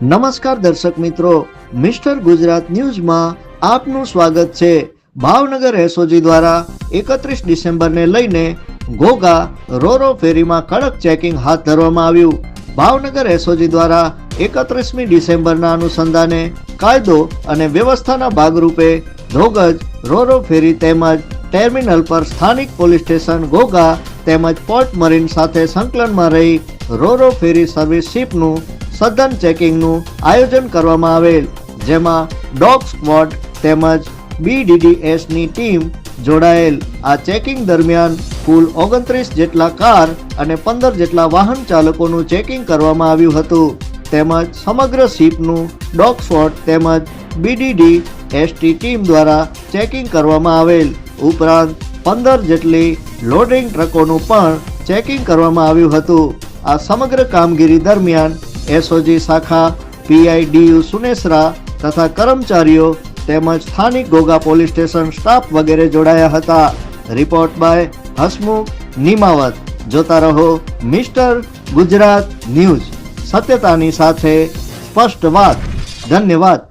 નમસ્કાર દર્શક મિત્રો, મિસ્ટર ગુજરાત ન્યૂઝમાં આપનું સ્વાગત છે। ભાવનગર એસઓજી દ્વારા 31 ડિસેમ્બરને લઈને ઘોઘા રોરો ફેરીમાં કડક ચેકિંગ હાથ ધરવામાં આવ્યું। ભાવનગર એસઓજી દ્વારા 31મી ડિસેમ્બરના અનુસંધાને કાયદો અને વ્યવસ્થાના ભાગરૂપે ધોગજ રોરો ફેરી તેમજ ટર્મિનલ પર સ્થાનિક પોલીસ સ્ટેશન ઘોઘા તેમજ પોર્ટ મરીન સાથે સંકલનમાં રહી રોરો ફેરી સર્વિસ શિપનું સઘન ચેકિંગનું આયોજન કરવામાં આવેલ, જેમાં ડોગ સ્ક્વોડ તેમજ BDDSની ટીમ જોડાયેલ। આ ચેકિંગ દરમિયાન કુલ 29 જેટલા કાર અને 15 જેટલા વાહન ચાલકોનું ચેકિંગ કરવામાં આવ્યું હતું, તેમજ સમગ્ર શિપનું ડોગ સ્ક્વોડ તેમજ BDDST ટીમ દ્વારા ચેકિંગ કરવામાં આવેલ। ઉપરાંત 15 જેટલી લોડિંગ ટ્રકોનું પણ ચેકિંગ કરવામાં આવ્યું હતું। આ સમગ્ર કામગીરી દરમિયાન એસઓજી શાખા PIDU સુનેસરા તથા કર્મચારીઓ તેમજ સ્થાનિક ઘોઘા પોલીસ સ્ટેશન સ્ટાફ વગેરે જોડાયા હતા। Report by Hasmukh Nimavat. જોતા રહો મિસ્ટર ગુજરાત ન્યૂઝ, સત્યતાની સાથે સ્પષ્ટ વાત। ધન્યવાદ।